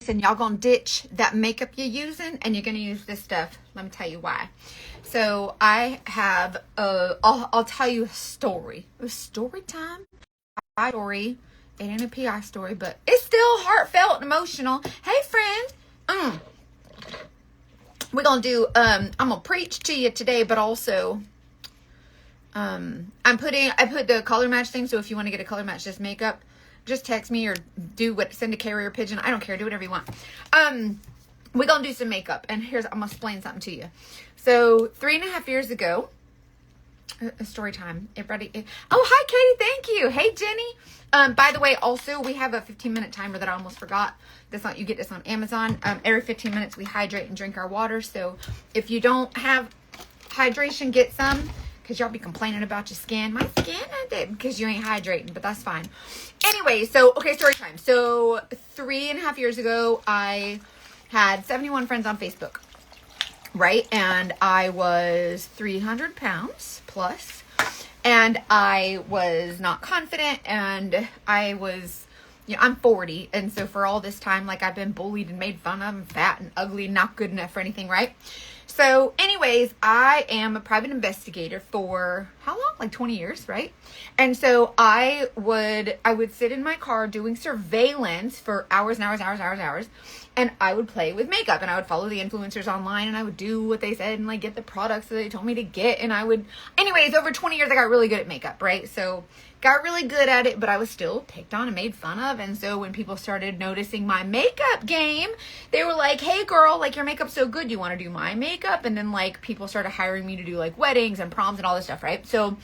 and y'all gonna ditch that makeup you're using and you're gonna use this stuff. Let me tell you why. So I have I'll tell you a story. It was story time. Story. It ain't a PI story, but it's still heartfelt and emotional. Hey friend. We're gonna do I'm gonna preach to you today, but also I put the color match thing, so if you want to get a color match this makeup, just text me or send a carrier pigeon. I don't care, do whatever you want. We're gonna do some makeup, and I'm gonna explain something to you. So 3.5 years ago, a story time. Oh, hi Katie, thank you. Hey Jenny. By the way, also we have a 15-minute timer that I almost forgot. You get this on Amazon. Every 15 minutes we hydrate and drink our water. So if you don't have hydration, get some, because y'all be complaining about your skin. My skin, because you ain't hydrating, but that's fine. Anyway, okay, story time. So 3.5 years ago, I had 71 friends on Facebook, right? And I was 300 pounds plus, and I was not confident, and I was, I'm 40, and so for all this time, like, I've been bullied and made fun of, I'm fat and ugly, not good enough for anything, right? So anyways, I am a private investigator for how long? Like 20 years, right? And so I would sit in my car doing surveillance for hours and hours, and I would play with makeup, and I would follow the influencers online, and I would do what they said and like get the products that they told me to get, and anyways, over 20 years I got really good at makeup, right? So got really good at it, but I was still picked on and made fun of. And so when people started noticing my makeup game, they were like, hey girl, like, your makeup's so good, you want to do my makeup? And then like people started hiring me to do like weddings and proms and all this stuff, right? So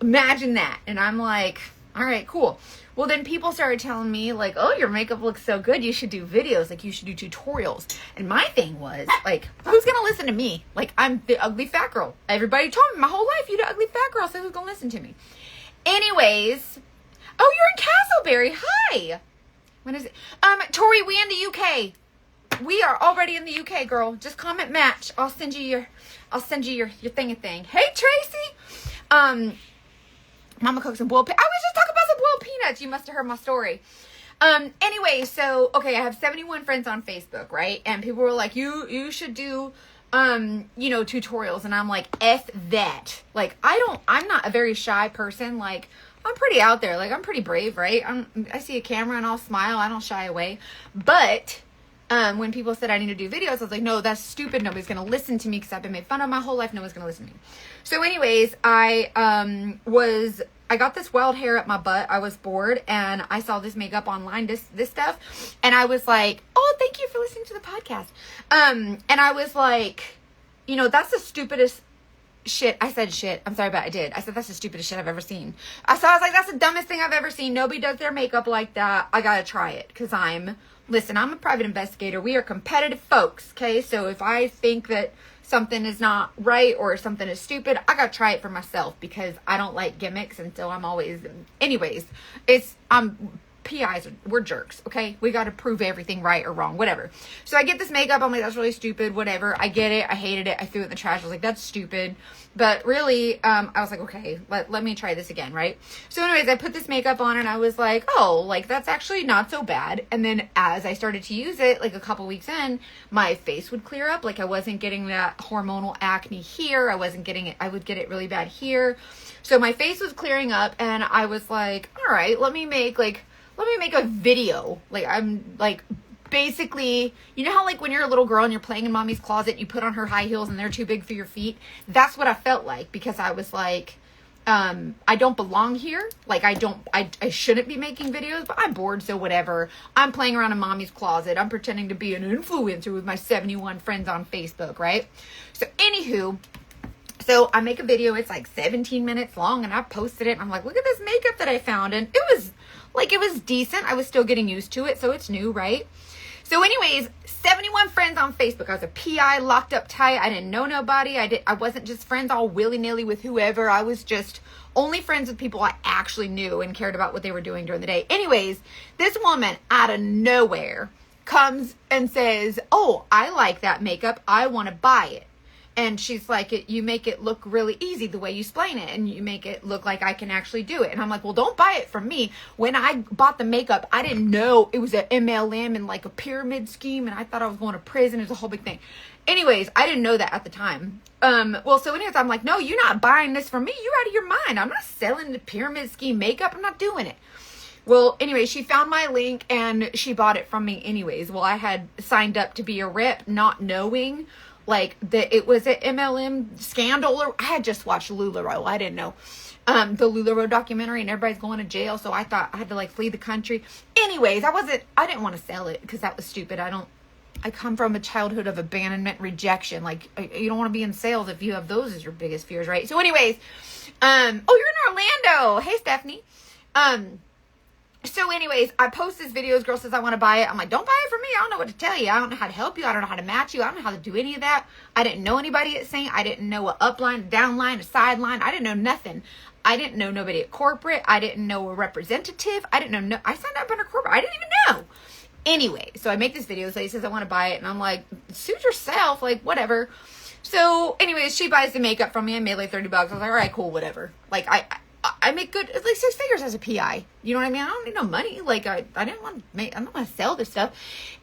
imagine that. And I'm like, all right, cool. Well, then people started telling me like, oh, your makeup looks so good, you should do videos, like you should do tutorials. And my thing was like, who's gonna listen to me? Like, I'm the ugly fat girl. Everybody told me my whole life, you're the ugly fat girl, so who's gonna listen to me? Anyways, oh, you're in Castleberry. Hi. When is it? Tori, we in the UK. We are already in the UK, girl. Just comment match. I'll send you your thing. Hey, Tracy. Mama cooks some boiled peanuts. I was just talking about some boiled peanuts. You must have heard my story. Anyway, so, okay, I have 71 friends on Facebook, right? And people were like, you should do, tutorials. And I'm like, F that. Like, I'm not a very shy person. Like, I'm pretty out there. Like, I'm pretty brave, right? I see a camera and I'll smile. I don't shy away. But when people said I need to do videos, I was like, no, that's stupid. Nobody's going to listen to me because I've been made fun of my whole life. No one's going to listen to me. So anyways, I got this wild hair up my butt. I was bored and I saw this makeup online, this stuff. And I was like, oh, thank you for listening to the podcast. And I was like, that's the stupidest shit. I said shit. I'm sorry, but I did. I said, that's the stupidest shit I've ever seen. I was like, that's the dumbest thing I've ever seen. Nobody does their makeup like that. I got to try it because I'm a private investigator. We are competitive folks. Okay. So if I think that something is not right or something is stupid, I got to try it for myself because I don't like gimmicks. And so I'm always, anyways, PIs, we're jerks, okay? We got to prove everything right or wrong, whatever. So I get this makeup. I'm like, that's really stupid, whatever. I get it. I hated it. I threw it in the trash. I was like, that's stupid. But really, I was like, okay, let me try this again, right? So anyways, I put this makeup on and I was like, oh, like, that's actually not so bad. And then as I started to use it, like a couple weeks in, my face would clear up. Like, I wasn't getting that hormonal acne here. I wasn't getting it. I would get it really bad here. So my face was clearing up and I was like, all right, let me make a video. Like, I'm like, basically, you know how like when you're a little girl and you're playing in mommy's closet, you put on her high heels and they're too big for your feet? That's what I felt like because I was like, I don't belong here. Like, I shouldn't be making videos, but I'm bored, so whatever. I'm playing around in mommy's closet. I'm pretending to be an influencer with my 71 friends on Facebook, right? So anywho, so I make a video. It's like 17 minutes long and I posted it and I'm like, look at this makeup that I found. And it was decent. I was still getting used to it. So it's new, right? So anyways, 71 friends on Facebook. I was a PI, locked up tight. I didn't know nobody. I wasn't just friends all willy-nilly with whoever. I was just only friends with people I actually knew and cared about what they were doing during the day. Anyways, this woman out of nowhere comes and says, oh, I like that makeup. I want to buy it. And she's like, you make it look really easy the way you explain it, and you make it look like I can actually do it. And I'm like, well, don't buy it from me. When I bought the makeup, I didn't know it was an MLM and like a pyramid scheme, and I thought I was going to prison. It was a whole big thing. Anyways, I didn't know that at the time. Well, so anyways, I'm like, no, you're not buying this from me. You're out of your mind. I'm not selling the pyramid scheme makeup. I'm not doing it. Well, anyway, she found my link and she bought it from me anyways. Well, I had signed up to be a rep, not knowing like that it was an MLM scandal, or I had just watched LuLaRoe. I didn't know the LuLaRoe documentary, and everybody's going to jail, so I thought I had to like flee the country. Anyways, I didn't want to sell it because that was stupid. I come from a childhood of abandonment, rejection. Like, you don't want to be in sales if you have those as your biggest fears, right? So anyways, oh, you're in Orlando. Hey, Stephanie. So anyways, I post this video. This girl says, I want to buy it. I'm like, don't buy it from me. I don't know what to tell you. I don't know how to help you. I don't know how to match you. I don't know how to do any of that. I didn't know anybody at Saint. I didn't know a upline, a downline, a sideline. I didn't know nothing. I didn't know nobody at corporate. I didn't know a representative. I didn't know, I signed up under corporate. I didn't even know. Anyway, so I make this video. So he says, I want to buy it. And I'm like, suit yourself. Like, whatever. So anyways, she buys the makeup from me. I made like $30. I was like, all right, cool, whatever. Like, I make good, like 6 figures as a PI. You know what I mean? I don't need no money. Like, I didn't want to make, I'm not going to sell this stuff.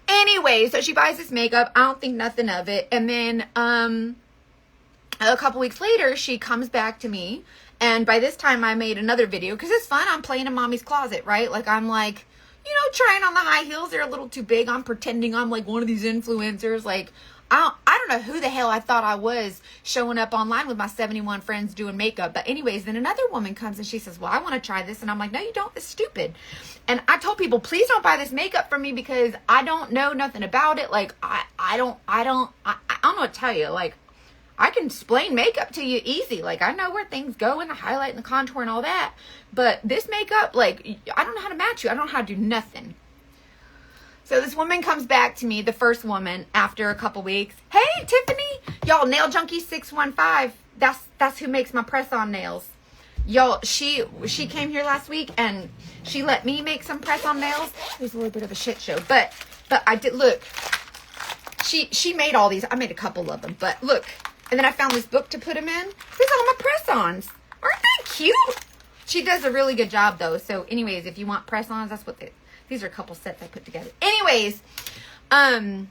Anyway, so she buys this makeup. I don't think nothing of it. And then, a couple weeks later, she comes back to me. And by this time, I made another video because it's fun. I'm playing in mommy's closet, right? Like, I'm like, you know, trying on the high heels. They're a little too big. I'm pretending I'm like one of these influencers. Like, I don't know who the hell I thought I was showing up online with my 71 friends doing makeup. But anyways, then another woman comes and she says, well, I want to try this. And I'm like, no, you don't. It's stupid. And I told people, please don't buy this makeup from me because I don't know nothing about it. Like, I don't know what to tell you. Like, I can explain makeup to you easy. Like, I know where things go in the highlight and the contour and all that. But this makeup, like, I don't know how to match you. I don't know how to do nothing. So this woman comes back to me, the first woman, after a couple weeks. Hey, Tiffany. Y'all, Nail Junkie 615. That's who makes my press-on nails. Y'all, she came here last week, and she let me make some press-on nails. It was a little bit of a shit show. But I did, look. She made all these. I made a couple of them. But look. And then I found this book to put them in. These are all my press-ons. Aren't they cute? She does a really good job, though. So anyways, if you want press-ons, that's what these are a couple sets I put together. Anyways, so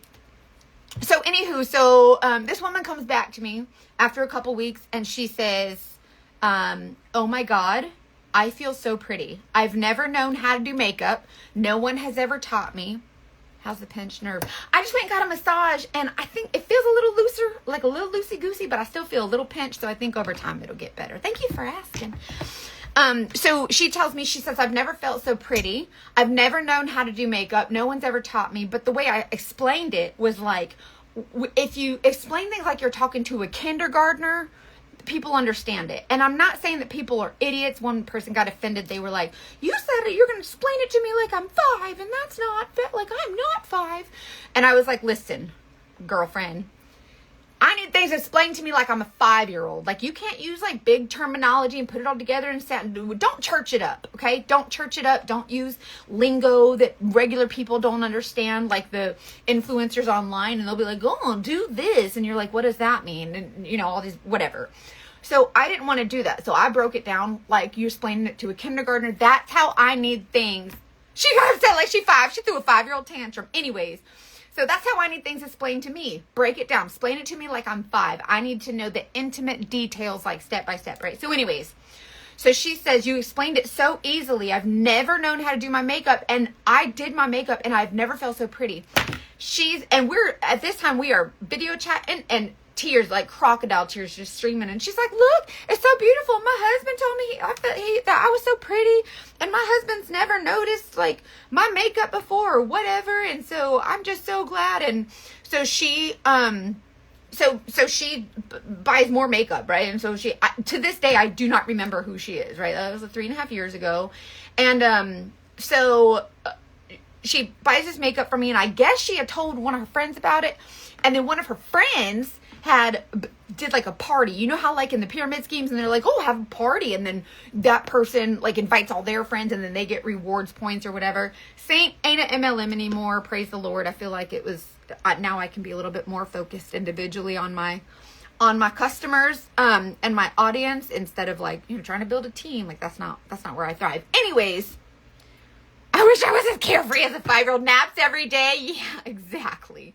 this woman comes back to me after a couple weeks and she says, oh my God, I feel so pretty. I've never known how to do makeup. No one has ever taught me. How's the pinched nerve? I just went and got a massage and I think it feels a little looser, like a little loosey-goosey, but I still feel a little pinched. So I think over time it'll get better. Thank you for asking. So she tells me, she says, I've never felt so pretty. I've never known how to do makeup. No one's ever taught me. But the way I explained it was like, if you explain things like you're talking to a kindergartner, people understand it. And I'm not saying that people are idiots. One person got offended. They were like, you said it, you're going to explain it to me like I'm 5 and that's not fair. Like I'm not 5. And I was like, listen, girlfriend, I need things explained to me like I'm a 5-year-old. Like, you can't use, like, big terminology and put it all together and sound. Don't church it up, okay? Don't church it up. Don't use lingo that regular people don't understand, like the influencers online. And they'll be like, oh, do this. And you're like, what does that mean? And, you know, all these, whatever. So I didn't want to do that. So I broke it down like you're explaining it to a kindergartner. That's how I need things. She got upset like she's 5. She threw a 5-year-old tantrum. Anyways. So that's how I need things explained to me. Break it down. Explain it to me like I'm 5. I need to know the intimate details, like step by step, right? So anyways, so she says, you explained it so easily. I've never known how to do my makeup. And I did my makeup and I've never felt so pretty. At this time, we are video chatting and tears, like crocodile tears just streaming. And she's like, look, it's so beautiful. My husband told me that I was so pretty. And my husband's never noticed like my makeup before or whatever. And so I'm just so glad. And so she, she buys more makeup, right? And so to this day, I do not remember who she is, right? That was 3.5 years ago. And, she buys this makeup for me. And I guess she had told one of her friends about it. And then one of her friends did like a party. You know how like in the pyramid schemes and they're like, oh, have a party. And then that person like invites all their friends and then they get rewards points or whatever. Saint ain't an MLM anymore. Praise the Lord. I feel like it was, now I can be a little bit more focused individually on my on my customers and my audience instead of like, trying to build a team. Like that's not where I thrive. Anyways, I wish I was as carefree as a 5-year-old. Naps every day. Yeah, exactly.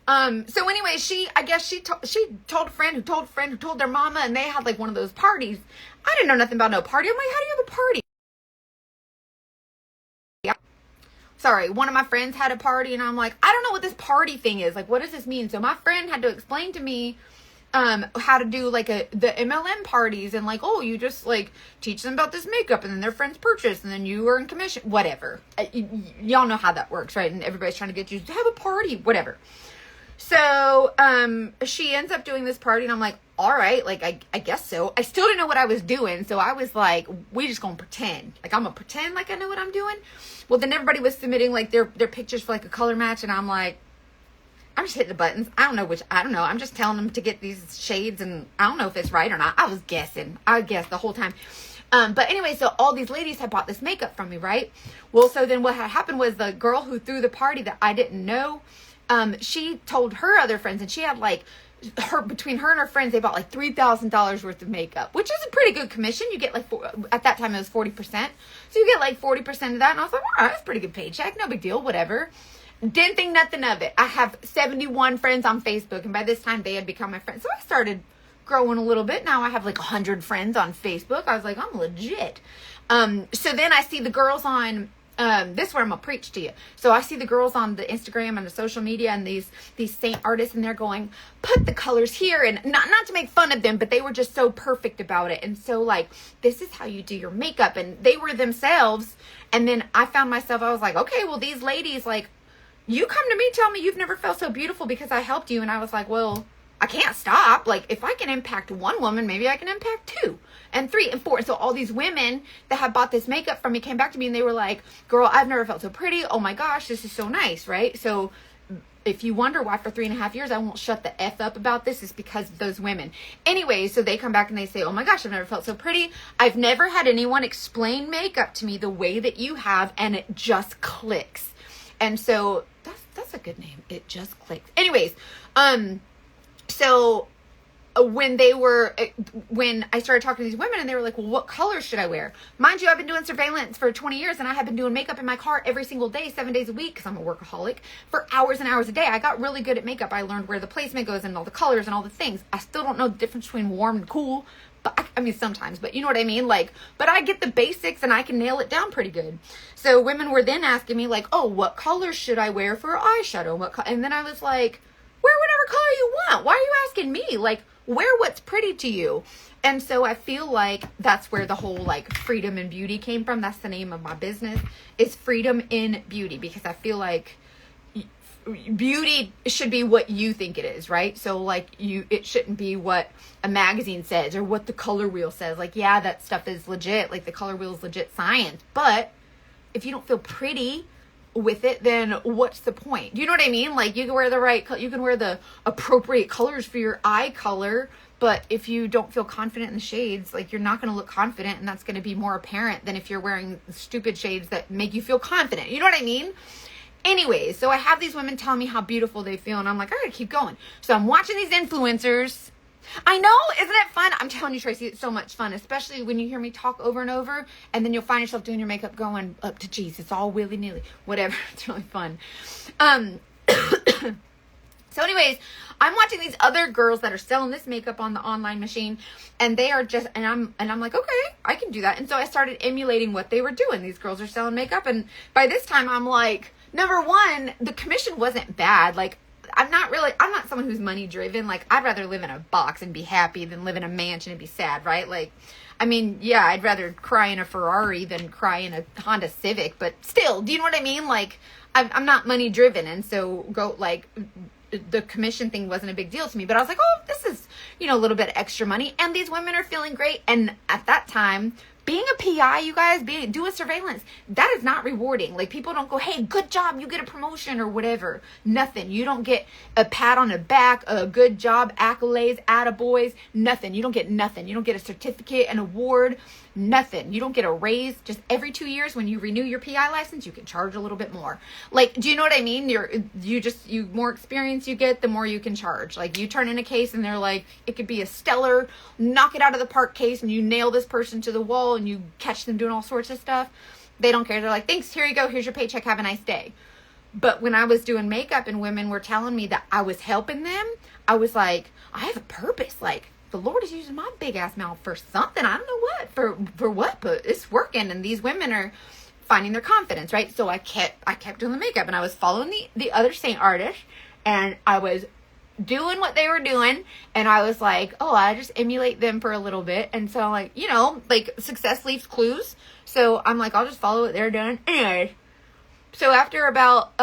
So anyway, she told a friend who told a friend who told their mama, and they had like one of those parties. I didn't know nothing about no party. I'm like, how do you have a party? Yeah. Sorry, one of my friends had a party, and I'm like, I don't know what this party thing is. Like, what does this mean? So my friend had to explain to me how to do like the MLM parties, and like, oh, you just like teach them about this makeup, and then their friends purchase, and then you earn commission, whatever. Y'all know how that works, right? And everybody's trying to get you to have a party, whatever. So, she ends up doing this party, and I'm like, all right, like, I guess so. I still didn't know what I was doing, so I was like, we just gonna pretend. Like, I'm gonna pretend like I know what I'm doing. Well, then everybody was submitting, like, their pictures for, like, a color match, and I'm like, I'm just hitting the buttons. I don't know. I'm just telling them to get these shades, and I don't know if it's right or not. I was guessing. I guessed the whole time. But anyway, so all these ladies had bought this makeup from me, right? Well, so then what had happened was the girl who threw the party that I didn't know, she told her other friends, and she had like between her and her friends, they bought like $3,000 worth of makeup, which is a pretty good commission. You get like, at that time it was 40%. So you get like 40% of that. And I was like, all right, that's a pretty good paycheck. No big deal, whatever. Didn't think nothing of it. I have 71 friends on Facebook, and by this time they had become my friends. So I started growing a little bit. Now I have like 100 friends on Facebook. I was like, I'm legit. So then I see the girls on, this is where I'm gonna preach to you. So I see the girls on the Instagram and the social media, and these saint artists, and they're going, put the colors here, and not to make fun of them, but they were just so perfect about it. And so like, this is how you do your makeup, and they were themselves. And then I found myself, I was like, okay, well, these ladies, like, you come to me, tell me you've never felt so beautiful because I helped you. And I was like, well, I can't stop. Like, if I can impact one woman, maybe I can impact 2 and 3 and 4. So all these women that had bought this makeup from me came back to me, and they were like, girl, I've never felt so pretty. Oh my gosh, this is so nice, right? So if you wonder why for 3.5 years I won't shut the F up about this, is because of those women. Anyway, so they come back and they say, oh my gosh, I've never felt so pretty. I've never had anyone explain makeup to me the way that you have, and it just clicks. And so that's a good name. It just clicks. Anyways, so when I started talking to these women, and they were like, well, what color should I wear? Mind you, I've been doing surveillance for 20 years, and I have been doing makeup in my car every single day, 7 days a week, because I'm a workaholic, for hours and hours a day. I got really good at makeup. I learned where the placement goes and all the colors and all the things. I still don't know the difference between warm and cool. But I mean, sometimes, but you know what I mean? Like, but I get the basics, and I can nail it down pretty good. So women were then asking me like, oh, what color should I wear for eyeshadow? And then I was like, wear whatever color you want. Why are you asking me? Like, wear what's pretty to you. And so I feel like that's where the whole like freedom in beauty came from. That's the name of my business, is Freedom in Beauty, because I feel like beauty should be what you think it is, right? So like it shouldn't be what a magazine says or what the color wheel says. Like, yeah, that stuff is legit. Like, the color wheel is legit science. But if you don't feel pretty with it, then what's the point? Do you know what I mean? Like, you can wear you can wear the appropriate colors for your eye color, but if you don't feel confident in the shades, like, you're not going to look confident, and that's going to be more apparent than if you're wearing stupid shades that make you feel confident. You know what I mean? Anyways, so I have these women telling me how beautiful they feel, and I'm like, I gotta keep going. So I'm watching these influencers. I know, isn't it fun? I'm telling you, Tracy, it's so much fun, especially when you hear me talk over and over, and then you'll find yourself doing your makeup going up to Jesus, all willy-nilly, whatever. It's really fun. So anyways, I'm watching these other girls that are selling this makeup on the online machine, and they are just, and I'm like, okay, I can do that. And so I started emulating what they were doing. These girls are selling makeup, and by this time I'm like, number one, the commission wasn't bad. Like, I'm not someone who's money driven. Like, I'd rather live in a box and be happy than live in a mansion and be sad, right? Like, I mean, yeah, I'd rather cry in a Ferrari than cry in a Honda Civic, but still, do you know what I mean? Like, I'm not money driven, and so the commission thing wasn't a big deal to me, but I was like, oh, this is, a little bit extra money, and these women are feeling great. And at that time, being a PI, you guys, doing surveillance, that is not rewarding. Like, people don't go, hey, good job, you get a promotion or whatever. Nothing. You don't get a pat on the back, a good job, accolades, attaboys, nothing. You don't get nothing. You don't get a certificate, an award, Nothing. You don't get a raise. Just every 2 years when you renew your PI license, you can charge a little bit more. Like, do you know what I mean? You more experience you get, the more you can charge. Like, you turn in a case and they're like, it could be a stellar, knock it out of the park case, and you nail this person to the wall and you catch them doing all sorts of stuff. They don't care. They're like, thanks, here you go. Here's your paycheck. Have a nice day. But when I was doing makeup and women were telling me that I was helping them, I was like, I have a purpose. Like, the Lord is using my big ass mouth for something. I don't know what, for what, but it's working. And these women are finding their confidence, right? So I kept doing the makeup, and I was following the other Saint artists, and I was doing what they were doing. And I was like, oh, I just emulate them for a little bit. And so like, you know, like success leaves clues. So I'm like, I'll just follow what they're doing. Anyways, so after about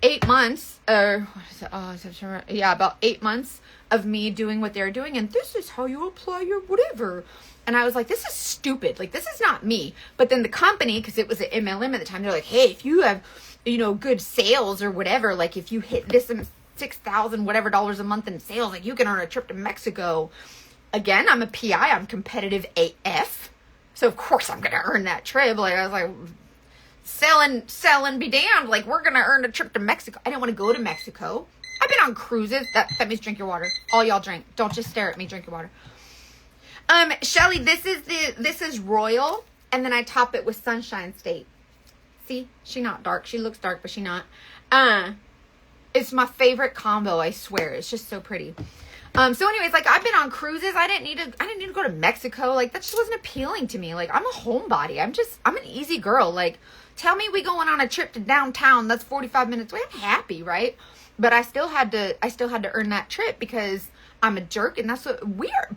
8 months, or what is it? Oh, September. Yeah, about 8 months of me doing what they're doing, and this is how you apply your whatever. And I was like, this is stupid. Like, this is not me. But then the company, because it was an MLM at the time, they're like, hey, if you have, you know, good sales or whatever, like if you hit this and $6,000 whatever dollars a month in sales, like you can earn a trip to Mexico. Again, I'm a PI. I'm competitive AF. So of course I'm gonna earn that trip. Like, I was like, selling be damned. Like, we're gonna earn a trip to Mexico. I didn't want to go to Mexico. I've been on cruises. That means drink your water. All y'all drink. Don't just stare at me. Drink your water. Shelly, this is Royal, and then I top it with Sunshine State. See, she not dark. She looks dark, but she not. It's my favorite combo. I swear, it's just so pretty. So anyways, like, I've been on cruises. I didn't need to go to Mexico. Like, that just wasn't appealing to me. Like, I'm a homebody. I'm an easy girl. Like, tell me we going on a trip to downtown. That's 45 minutes away. I'm happy, right? But I still had to earn that trip because I'm a jerk, and that's what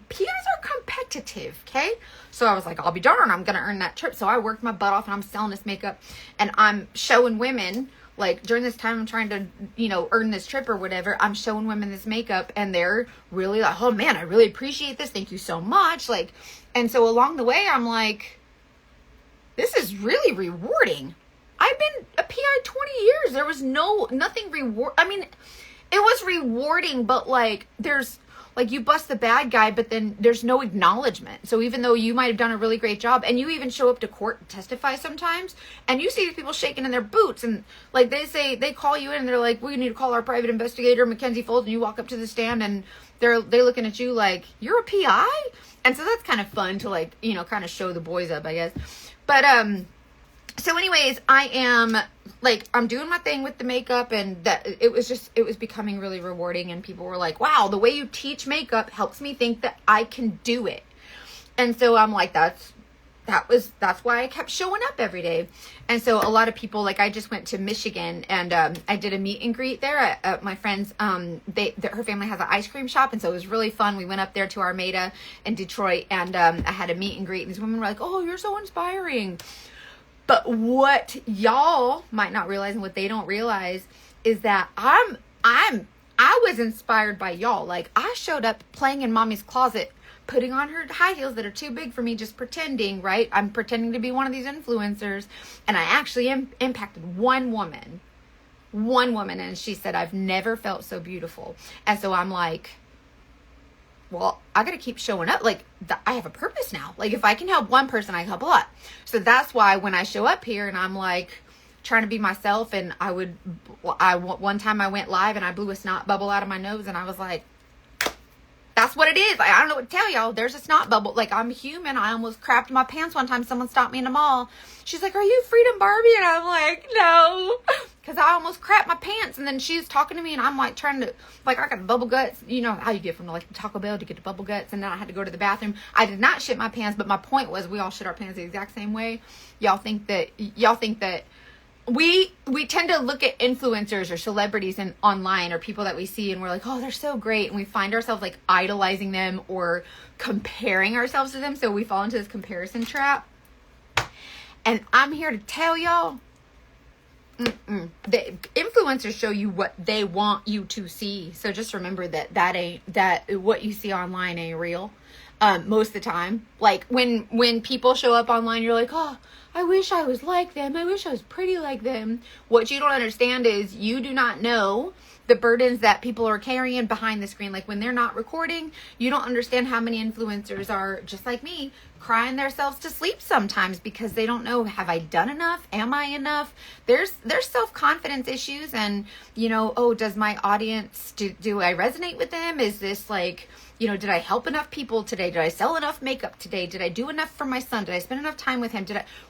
PIs are competitive, okay? So I was like, I'll be darned, I'm gonna earn that trip. So I worked my butt off, and I'm selling this makeup, and I'm showing women, like, during this time I'm trying to, you know, earn this trip or whatever, I'm showing women this makeup, and they're really like, oh man, I really appreciate this, thank you so much. Like, and so along the way, I'm like, this is really rewarding. I've been a PI 20 years. There was nothing reward. I mean, it was rewarding, but like, there's like, you bust the bad guy, but then there's no acknowledgement. So even though you might have done a really great job, and you even show up to court and testify sometimes, and you see these people shaking in their boots, and like, they call you in and they're like, we need to call our private investigator, Mackenzie Folds, and you walk up to the stand and they're looking at you like, you're a PI? And so that's kind of fun to, like, you know, kind of show the boys up, I guess. But, so anyways, I'm doing my thing with the makeup, and that it was becoming really rewarding, and people were like, wow, the way you teach makeup helps me think that I can do it. And so I'm like, that's why I kept showing up every day. And so a lot of people, like, I just went to Michigan, and I did a meet and greet there at my friend's, her family has an ice cream shop, and so it was really fun. We went up there to Armada in Detroit, and I had a meet and greet, and these women were like, oh, you're so inspiring. But what y'all might not realize, and what they don't realize, is that I was inspired by y'all. Like, I showed up playing in mommy's closet, putting on her high heels that are too big for me, just pretending, right? I'm pretending to be one of these influencers, and I actually impacted one woman, and she said, I've never felt so beautiful. And so I'm like, well, I got to keep showing up. Like, I have a purpose now. Like, if I can help one person, I can help a lot. So that's why when I show up here and I'm like trying to be myself, and one time I went live and I blew a snot bubble out of my nose, and I was like, that's what it is. I don't know what to tell y'all. There's a snot bubble. Like, I'm human. I almost crapped my pants one time. Someone stopped me in the mall. She's like, are you Freedom Barbie? And I'm like, no. Because I almost crapped my pants. And then she's talking to me, and I'm like trying to, like, I got bubble guts. You know how you get from like Taco Bell to get to bubble guts. And then I had to go to the bathroom. I did not shit my pants, but my point was, we all shit our pants the exact same way. Y'all think that we tend to look at influencers or celebrities online, or people that we see, and we're like, oh, they're so great. And we find ourselves like idolizing them or comparing ourselves to them. So we fall into this comparison trap. And I'm here to tell y'all, the influencers show you what they want you to see. So just remember that what you see online ain't real. Most of the time, like when people show up online, you're like, oh, I wish I was like them. I wish I was pretty like them. What you don't understand is you do not know the burdens that people are carrying behind the screen. Like when they're not recording, you don't understand how many influencers are just like me, crying themselves to sleep sometimes because they don't know, have I done enough? Am I enough? There's self-confidence issues, and oh, does my audience, do I resonate with them? Is this like, did I help enough people today? Did I sell enough makeup today? Did I do enough for my son? Did I spend enough time with him?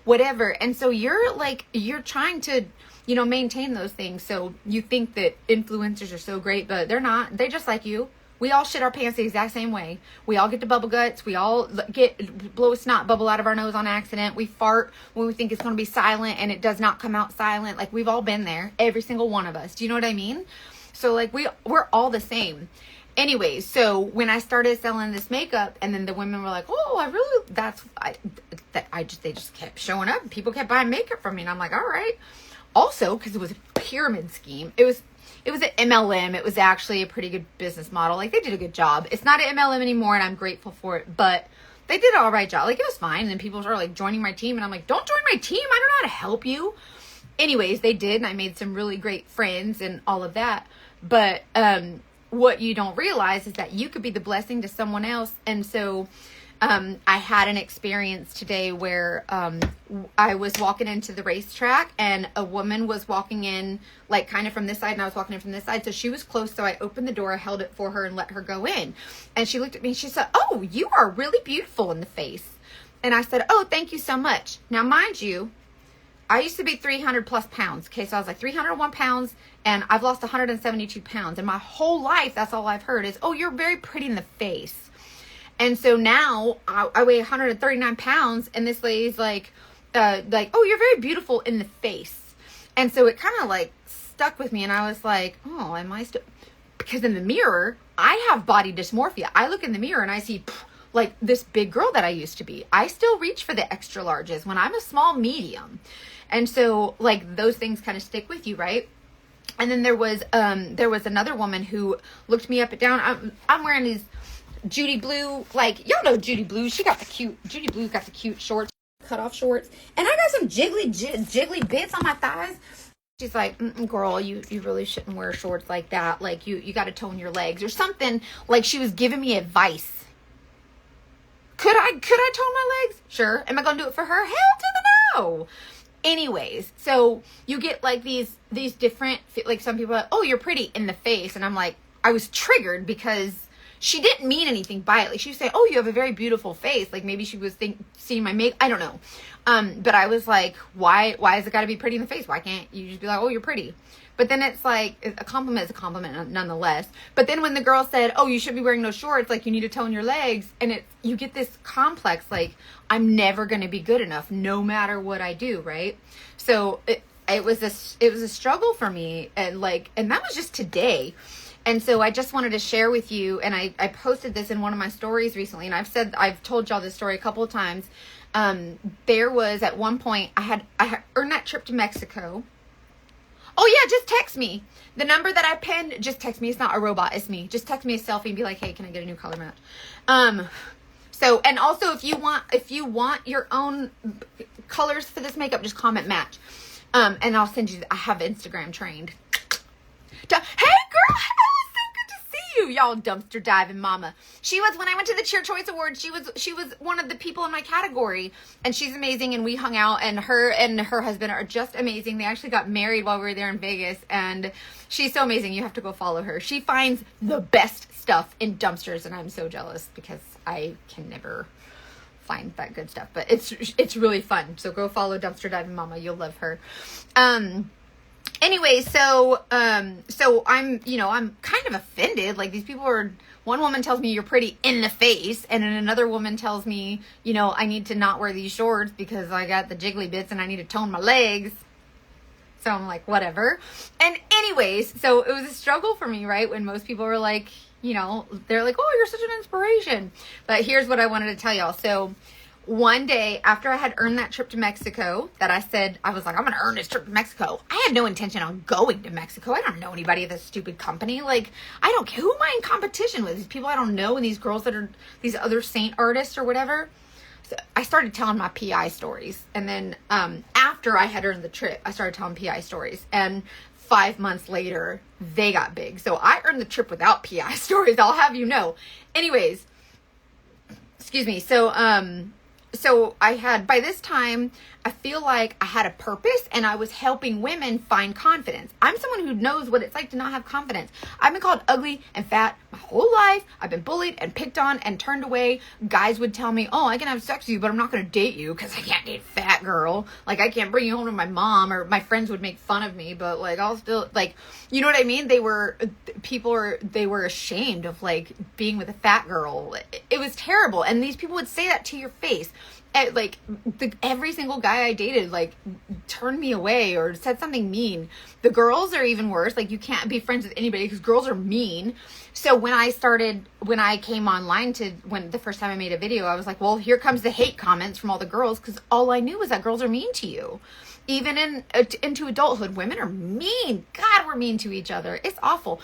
Whatever. And so you're trying to, maintain those things. So you think that influencers are so great, but they're not. They're just like you. We all shit our pants the exact same way. We all get to bubble guts. We all blow a snot bubble out of our nose on accident. We fart when we think it's going to be silent and it does not come out silent. Like we've all been there, every single one of us. Do you know what I mean? So like we're all the same. Anyways, so when I started selling this makeup, and then the women were like, "Oh, they just kept showing up. People kept buying makeup from me," and I'm like, "All right." Also, because it was a pyramid scheme, it was an MLM. It was actually a pretty good business model. Like they did a good job. It's not an MLM anymore, and I'm grateful for it, but they did an all right job. Like it was fine. And then people started like joining my team, and I'm like, "Don't join my team. I don't know how to help you." Anyways, they did, and I made some really great friends and all of that. But what you don't realize is that you could be the blessing to someone else. And so I had an experience today where I was walking into the racetrack, and a woman was walking in like kind of from this side, and I was walking in from this side. So she was close. So I opened the door, I held it for her and let her go in. And she looked at me and she said, "Oh, you are really beautiful in the face." And I said, "Oh, thank you so much." Now, mind you, I used to be 300 plus pounds. Okay. So I was like 301 pounds, and I've lost 172 pounds. And my whole life, that's all I've heard is, "Oh, you're very pretty in the face." And so now I weigh 139 pounds, and this lady's like, "Oh, you're very beautiful in the face." And so it kind of like stuck with me, and I was like, "Oh, am I still?" Because in the mirror, I have body dysmorphia. I look in the mirror and I see like this big girl that I used to be. I still reach for the extra larges when I'm a small medium. And so like those things kind of stick with you, right? And then there was another woman who looked me up and down. I'm wearing these Judy Blue, like y'all know Judy Blue. Judy Blue got the cute shorts, cut off shorts, and I got some jiggly bits on my thighs. She's like, "Girl, you really shouldn't wear shorts like that. Like you got to tone your legs or something." Like she was giving me advice. Could I tone my legs? Sure. Am I gonna do it for her? Hell to the no. Anyways, so you get like these different, like some people are like, "Oh, you're pretty in the face," and I'm like, I was triggered because she didn't mean anything by it. Like she would say, "Oh, you have a very beautiful face." Like maybe she was seeing my make. I don't know. But I was like, why has it got to be pretty in the face? Why can't you just be like, "Oh, you're pretty"? But then it's like a compliment is a compliment nonetheless. But then when the girl said, "Oh, you should be wearing no shorts. Like you need to tone your legs," and you get this complex, like I'm never going to be good enough no matter what I do. Right. So it was a struggle for me. And that was just today. And so I just wanted to share with you, and I posted this in one of my stories recently, and I've told y'all this story a couple of times. There was at one point, I had earned that trip to Mexico. Oh yeah, just text me. The number that I pinned, just text me. It's not a robot, it's me. Just text me a selfie and be like, "Hey, can I get a new color match?" So, and also if you want your own colors for this makeup, just comment match. And I'll send you, I have Instagram trained. Hey girl, so good to see you, y'all dumpster diving mama. She was, when I went to the Cheer Choice Awards, she was one of the people in my category, and she's amazing, and we hung out, and her husband are just amazing. They actually got married while we were there in Vegas, and she's so amazing. You have to go follow her. She finds the best stuff in dumpsters, and I'm so jealous because I can never find that good stuff, but it's really fun. So go follow Dumpster Diving Mama. You'll love her. Anyway, so I'm kind of offended. Like these people one woman tells me you're pretty in the face, and then another woman tells me, I need to not wear these shorts because I got the jiggly bits and I need to tone my legs. So I'm like, whatever. And anyways, so it was a struggle for me, right? When most people were like, they're like, "Oh, you're such an inspiration." But here's what I wanted to tell y'all. So one day after I had earned that trip to Mexico, that I was like, "I'm going to earn this trip to Mexico." I had no intention on going to Mexico. I don't know anybody at this stupid company. Like, I don't care. Who am I in competition with? These people I don't know, and these girls that are these other saint artists or whatever. So I started telling my PI stories. And then after I had earned the trip, I started telling PI stories. And 5 months later, they got big. So I earned the trip without PI stories, I'll have you know. Anyways, excuse me. So I had, by this time, I feel like I had a purpose and I was helping women find confidence. I'm someone who knows what it's like to not have confidence. I've been called ugly and fat my whole life. I've been bullied and picked on and turned away. Guys would tell me, oh, I can have sex with you, but I'm not going to date you because I can't date a fat girl. Like, I can't bring you home to my mom, or my friends would make fun of me, but like, I'll still, like, you know what I mean? They were ashamed of like being with a fat girl. It was terrible. And these people would say that to your face. Like, every single guy I dated, like, turned me away or said something mean. The girls are even worse. Like, you can't be friends with anybody because girls are mean. So when I came online when the first time I made a video, I was like, well, here comes the hate comments from all the girls, because all I knew was that girls are mean to you. Even into adulthood, women are mean. God, we're mean to each other. It's awful.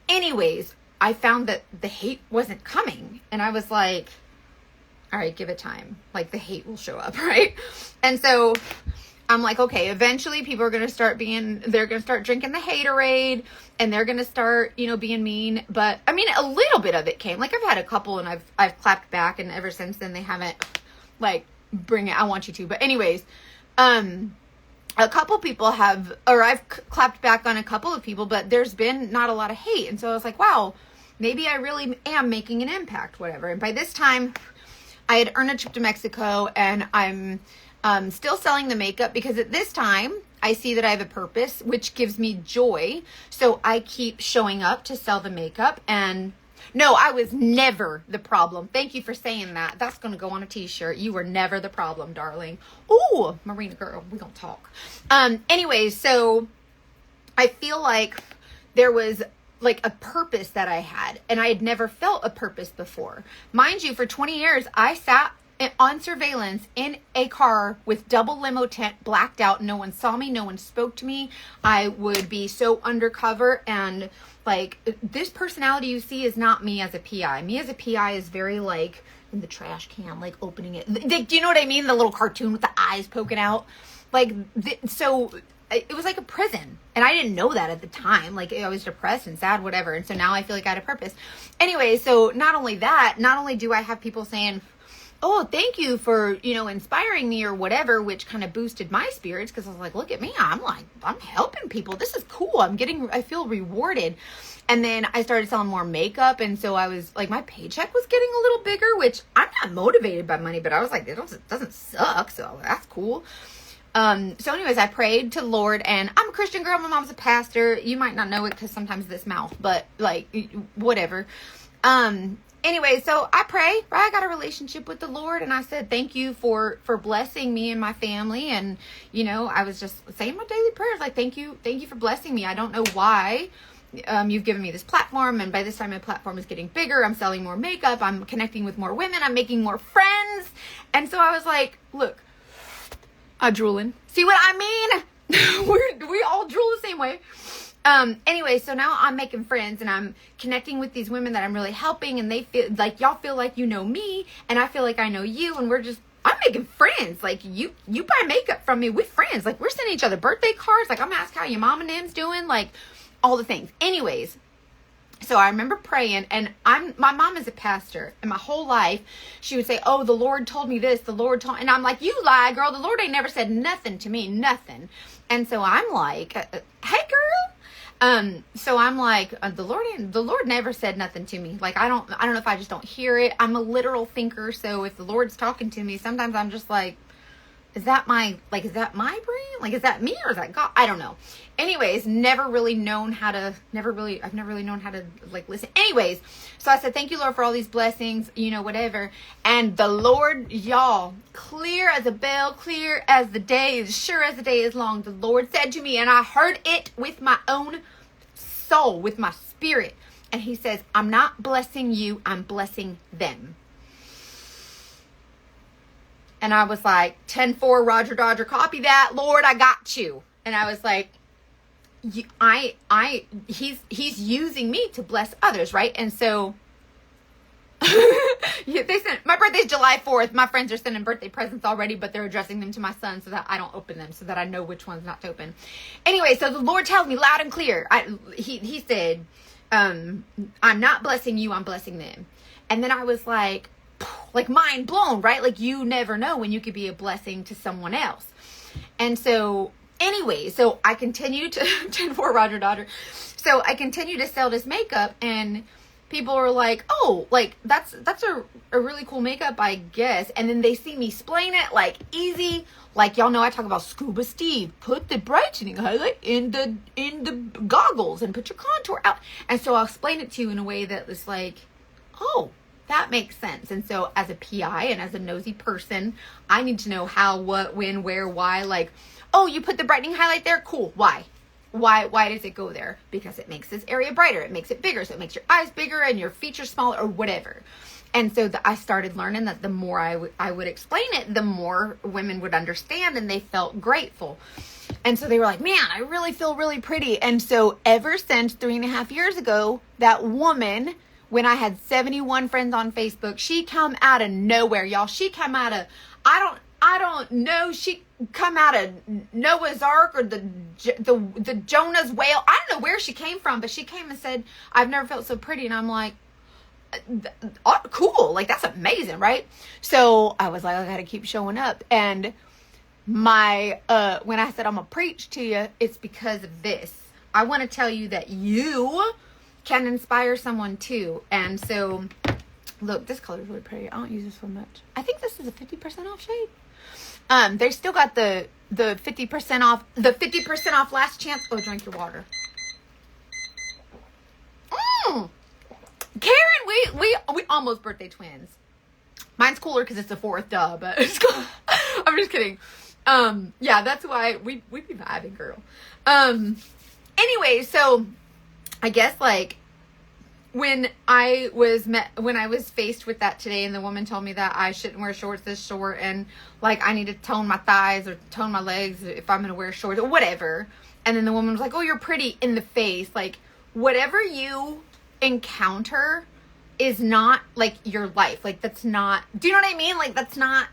Anyways, I found that the hate wasn't coming. And I was like, all right, give it time. Like, the hate will show up, right? And so I'm like, okay, eventually people are going to start drinking the haterade, and they're going to start, being mean. But I mean, a little bit of it came. Like, I've had a couple and I've clapped back, and ever since then they haven't, like, bring it. I want you to. But anyways, a couple people I've clapped back on a couple of people, but there's been not a lot of hate. And so I was like, wow, maybe I really am making an impact, whatever. And by this time, I had earned a trip to Mexico, and I'm still selling the makeup because at this time I see that I have a purpose, which gives me joy. So I keep showing up to sell the makeup. And no, I was never the problem. Thank you for saying that. That's going to go on a t-shirt. You were never the problem, darling. Ooh, Marina girl, we gonna talk. Anyways, so I feel like there was like a purpose that I had, and I had never felt a purpose before. Mind you, for 20 years, I sat on surveillance in a car with double limo tent, blacked out. No one saw me. No one spoke to me. I would be so undercover, and like, this personality you see is not me as a PI. Me as a PI is very like in the trash can, like opening it. Do you know what I mean? The little cartoon with the eyes poking out. Like, so it was like a prison, and I didn't know that at the time. Like, I was depressed and sad, whatever. And so now I feel like I had a purpose. Anyway, so not only do I have people saying, oh, thank you for, inspiring me or whatever, which kind of boosted my spirits, because I was like, look at me. I'm helping people. This is cool. I feel rewarded. And then I started selling more makeup. And so I was like, my paycheck was getting a little bigger, which I'm not motivated by money, but I was like, it doesn't suck. So that's cool. So anyways, I prayed to the Lord, and I'm a Christian girl. My mom's a pastor. You might not know it because sometimes this mouth, but like, whatever. Anyway, so I pray, right? I got a relationship with the Lord, and I said, thank you for blessing me and my family. And, I was just saying my daily prayers, like, thank you for blessing me. I don't know why you've given me this platform. And by this time, my platform is getting bigger. I'm selling more makeup. I'm connecting with more women. I'm making more friends. And so I was like, look, I'm drooling. See what I mean? we all drool the same way. Anyway, so now I'm making friends, and I'm connecting with these women that I'm really helping, and they feel like, y'all feel like you know me, and I feel like I know you, and I'm making friends. Like, you buy makeup from me, we're friends. Like, we're sending each other birthday cards. Like, I'm asking how your mom and them's doing, like, all the things. Anyways, so I remember praying, and my mom is a pastor, and my whole life she would say, oh, the Lord told me this, the Lord told, and I'm like, you lie, girl. The Lord ain't never said nothing to me, nothing. And so I'm like, hey, girl. So I'm like, the Lord never said nothing to me. Like, I don't know if I just don't hear it. I'm a literal thinker. So if the Lord's talking to me, sometimes I'm just like, is that my brain? Like, is that me or is that God? I don't know. Anyways, I've never really known how to like listen. Anyways, so I said, thank you, Lord, for all these blessings, whatever. And the Lord, y'all, clear as a bell, clear as the day, as sure as the day is long, the Lord said to me, and I heard it with my own soul, with my spirit. And he says, I'm not blessing you, I'm blessing them. And I was like, 10-4, Roger Dodger, copy that. Lord, I got you. And I was like, he's using me to bless others, right? And so Yeah, my birthday's July 4th. My friends are sending birthday presents already, but they're addressing them to my son so that I don't open them, so that I know which ones not to open. Anyway, so the Lord tells me loud and clear. He said, I'm not blessing you, I'm blessing them. And then I was like mind blown, right? Like, you never know when you could be a blessing to someone else. And so anyway, so I continue to 10-4 Roger Dodger. So I continue to sell this makeup, and people are like, oh, like, that's a really cool makeup, I guess. And then they see me explain it like easy. Like, y'all know I talk about Scuba Steve. Put the brightening highlight in the goggles and put your contour out. And so I'll explain it to you in a way that is like, oh, that makes sense. And so as a PI and as a nosy person, I need to know how, what, when, where, why. Like, oh, you put the brightening highlight there? Cool. Why? Why does it go there? Because it makes this area brighter. It makes it bigger. So it makes your eyes bigger and your features smaller, or whatever. And so I started learning that the more I would explain it, the more women would understand, and they felt grateful. And so they were like, man, I really feel really pretty. And so ever since 3.5 years ago, that woman, when I had 71 friends on Facebook, she come out of nowhere, y'all. She come out of, I don't know. She come out of Noah's Ark or the Jonah's whale. I don't know where she came from, but she came and said, I've never felt so pretty. And I'm like, cool. Like, that's amazing, right? So I was like, I got to keep showing up. And my, when I said I'm going to preach to you, it's because of this. I want to tell you that you can inspire someone too. And so, look, this color is really pretty. I don't use this so much. I think this is a 50% off shade. They still got the 50% off, last chance. Oh, drink your water. Karen, we almost birthday twins. Mine's cooler because it's the 4th, duh, but it's cool. I'm just kidding. Yeah, that's why we be vibing, girl. Anyway, so I guess, like, when I was faced with that today, and the woman told me that I shouldn't wear shorts this short, and like I need to tone my thighs or tone my legs if I'm gonna wear shorts or whatever. And then the woman was like, "Oh, you're pretty in the face." Like, whatever you encounter is not like your life. Like, that's not. Do you know what I mean? Like, that's not.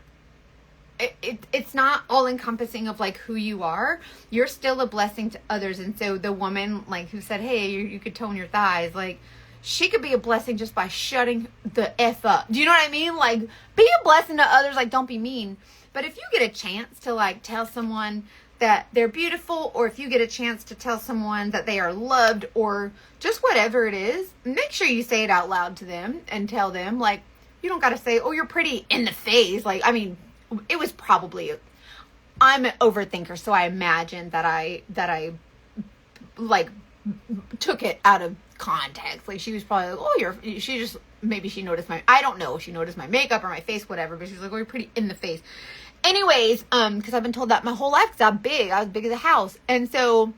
It's not all encompassing of like who you are. You're still a blessing to others. And so the woman, like, who said, "Hey, you could tone your thighs," like, she could be a blessing just by shutting the F up. Do you know what I mean? Like, be a blessing to others. Like, don't be mean. But if you get a chance to like tell someone that they're beautiful, or if you get a chance to tell someone that they are loved, or just whatever it is, make sure you say it out loud to them and tell them. Like, you don't got to say, "Oh, you're pretty in the face." Like, I mean, it was probably, I'm an overthinker, so I imagine that I like took it out of context. Like, she was probably like, "Oh, she just, maybe she noticed I don't know if she noticed my makeup or my face, whatever, but she was like, "Oh, you're pretty in the face." Anyways, because I've been told that my whole life, because I was big as a house. And so,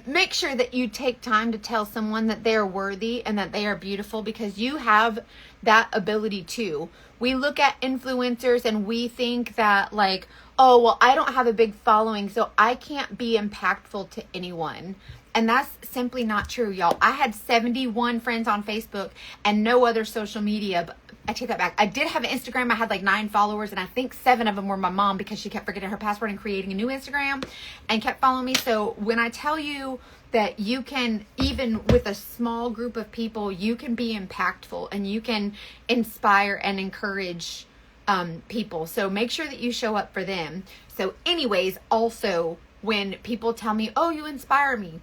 make sure that you take time to tell someone that they're worthy and that they are beautiful, because you have that ability too. We look at influencers and we think that, like, oh, well, I don't have a big following, so I can't be impactful to anyone. And that's simply not true, y'all. I had 71 friends on Facebook and no other social media. But I take that back. I did have an Instagram. I had like 9 followers, and I think 7 of them were my mom, because she kept forgetting her password and creating a new Instagram and kept following me. So when I tell you that you can, even with a small group of people, you can be impactful and you can inspire and encourage people. So make sure that you show up for them. So anyways, also, when people tell me, "Oh, you inspire me,"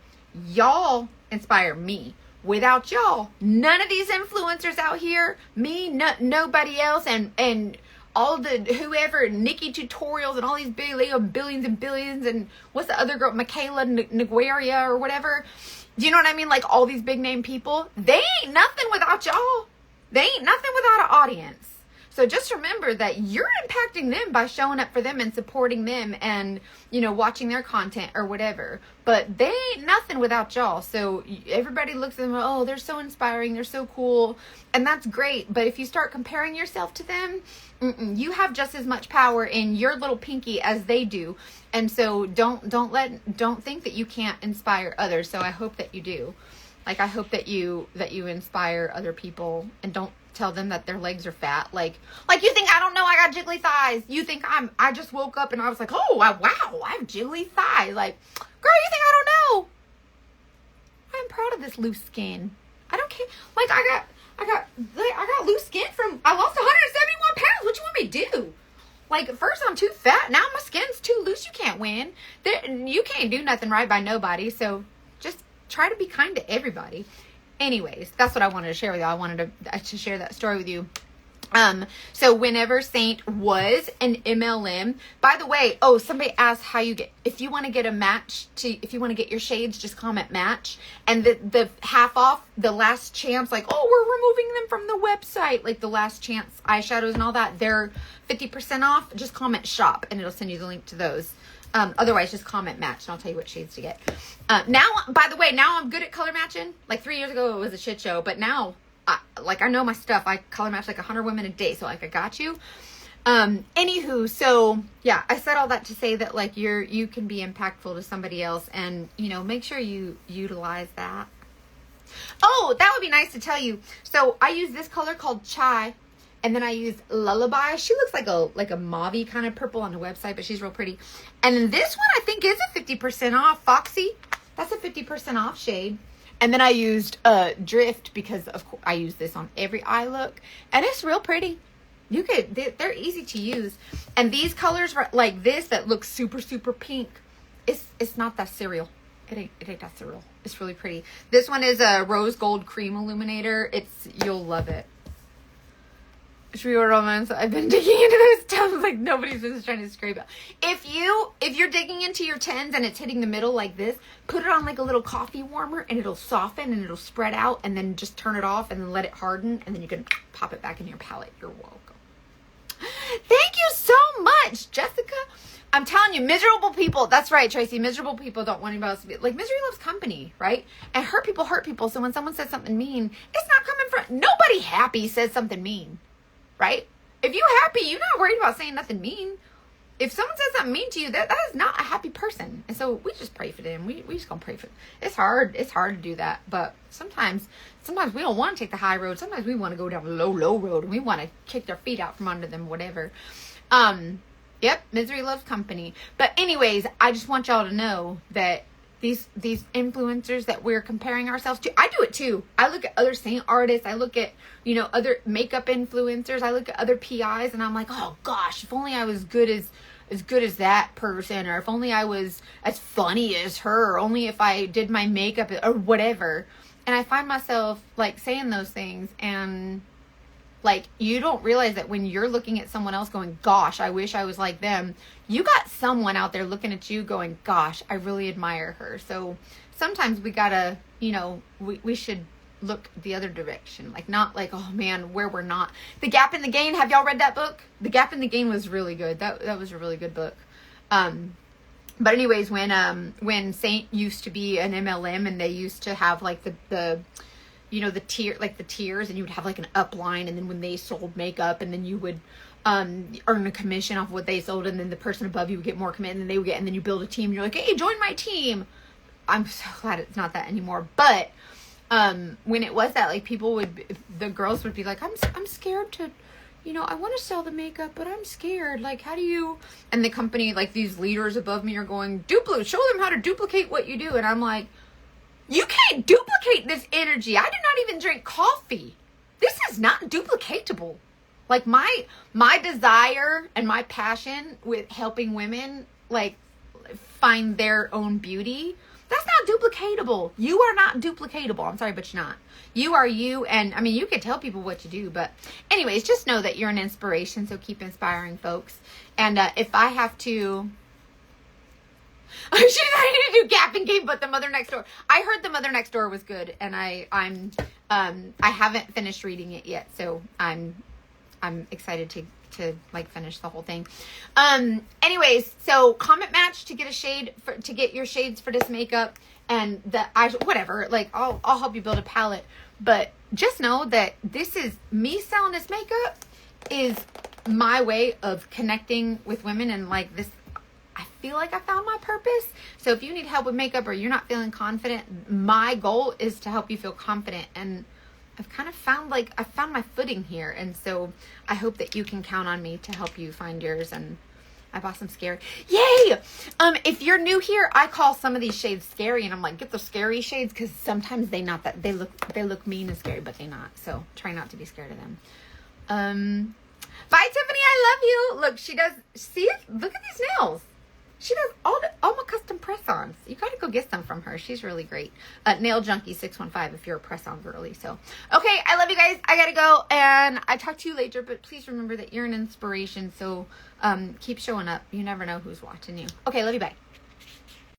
y'all inspire me. Without y'all, none of these influencers out here, me, nobody else, and all the whoever, Nikki Tutorials and all these big, they have billions and billions, and what's the other girl, Michaela Ngueria or whatever. Do you know what I mean? Like, all these big name people, they ain't nothing without y'all. They ain't nothing without an audience. So just remember that you're impacting them by showing up for them and supporting them and, you know, watching their content or whatever. But they ain't nothing without y'all. So everybody looks at them, "Oh, they're so inspiring. They're so cool." And that's great. But if you start comparing yourself to them, you have just as much power in your little pinky as they do. And so don't think that you can't inspire others. So I hope that you do. Like, I hope that you inspire other people and don't tell them that their legs are fat. Like you think I don't know I got jiggly thighs. You think I just woke up and I was like, oh, wow, I have jiggly thighs. Like, girl, you think I don't know? I'm proud of this loose skin. I don't care. Like, I got loose skin I lost 171 pounds. What you want me to do? Like, first I'm too fat. Now my skin's too loose. You can't win. You can't do nothing right by nobody. So just try to be kind to everybody. Anyways, that's what I wanted to share with you. I wanted to share that story with you. So whenever Saint was an MLM, by the way, somebody asked how you get, if you want to get a match if you want to get your shades, just comment match. And the half off, the last chance, like, we're removing them from the website, like the last chance eyeshadows and all that, they're 50% off. Just comment shop and it'll send you the link to those. Otherwise just comment match and I'll tell you what shades to get. Now, by the way, now I'm good at color matching. Like 3 years ago, it was a shit show, but now I know my stuff. I color match like 100 women a day. So like, I got you. Anywho, so yeah, I said all that to say that like you can be impactful to somebody else and, make sure you utilize that. Oh, that would be nice to tell you. So I use this color called Chai. And then I use Lullaby. She looks like a mauve-y kind of purple on the website, but she's real pretty. And then this one I think is a 50% off. Foxy. That's a 50% off shade. And then I used Drift because of course I use this on every eye look. And it's real pretty. They're easy to use. And these colors like this that looks super, super pink. It's not that cereal. It ain't that cereal. It's really pretty. This one is a rose gold cream illuminator. You'll love it. Real romance. I've been digging into those tubs like nobody's been trying to scrape it. If you're digging into your tens and it's hitting the middle like this, put it on like a little coffee warmer and it'll soften and it'll spread out, and then just turn it off and then let it harden, and then you can pop it back in your palette. You're welcome. Thank you so much, Jessica. I'm telling you, miserable people. That's right, Tracy. Miserable people don't want anybody else to be like, misery loves company, right? And hurt people hurt people. So when someone says something mean, it's not coming from nobody happy says something mean. Right? If you're happy, you're not worried about saying nothing mean. If someone says something mean to you, that is not a happy person. And so we just pray for them. We just gonna pray for them. It's hard to do that. But sometimes we don't want to take the high road. Sometimes we want to go down the low road, and we want to kick their feet out from under them, whatever. Yep, misery loves company. But anyways, I just want y'all to know that these influencers that we're comparing ourselves to, I do it too. I look at other Saint artists. I look at, other makeup influencers. I look at other PIs and I'm like, oh gosh, if only I was as good as that person, or if only I was as funny as her, or only if I did my makeup or whatever. And I find myself like saying those things, and like, you don't realize that when you're looking at someone else going, gosh, I wish I was like them, you got someone out there looking at you going, gosh, I really admire her. So sometimes we gotta, we should look the other direction. Like, not like, oh man, where we're not. The Gap in the Gain, have y'all read that book? The Gap in the Gain was really good. That was a really good book. But anyways, when Saint used to be an MLM, and they used to have like the tiers, and you would have like an upline, and then when they sold makeup, and then you would earn a commission off what they sold, and then the person above you would get more commission, and then they would get, and then you build a team, and you're like, hey, join my team. I'm so glad it's not that anymore. But when it was that, like, the girls would be like, I'm scared to, I want to sell the makeup, but I'm scared. Like, how do you? And the company, like, these leaders above me are going, show them how to duplicate what you do. And I'm like, you can't duplicate this energy. I do not even drink coffee. This is not duplicatable. Like, my desire and my passion with helping women, like, find their own beauty, that's not duplicatable. You are not duplicatable. I'm sorry, but you're not. You are you, and I mean, you can tell people what to do, but anyways, just know that you're an inspiration, so keep inspiring folks. And if I have to... She's ready to do Gap and Gain, but The Mother Next Door. I heard The Mother Next Door was good, and I haven't finished reading it yet, so I'm excited to like finish the whole thing. Anyways, so comment match to get a shade to get your shades for this makeup, and the eyes, whatever. Like, I'll help you build a palette, but just know that this is me selling this makeup is my way of connecting with women, and like this. I feel like I found my purpose. So if you need help with makeup or you're not feeling confident, my goal is to help you feel confident. And I've kind of found I found my footing here. And so I hope that you can count on me to help you find yours. And I bought some scary. Yay! If you're new here, I call some of these shades scary, and I'm like, get the scary shades, because sometimes they look mean and scary, but they're not. So try not to be scared of them. Bye, Tiffany. I love you. Look, she does. See it? Look at these nails. She does all my custom press-ons. You gotta go get some from her. She's really great. Nail Junkie 615 if you're a press-on girly. So, okay, I love you guys. I gotta go, and I talk to you later. But please remember that you're an inspiration. So, keep showing up. You never know who's watching you. Okay, love you. Bye.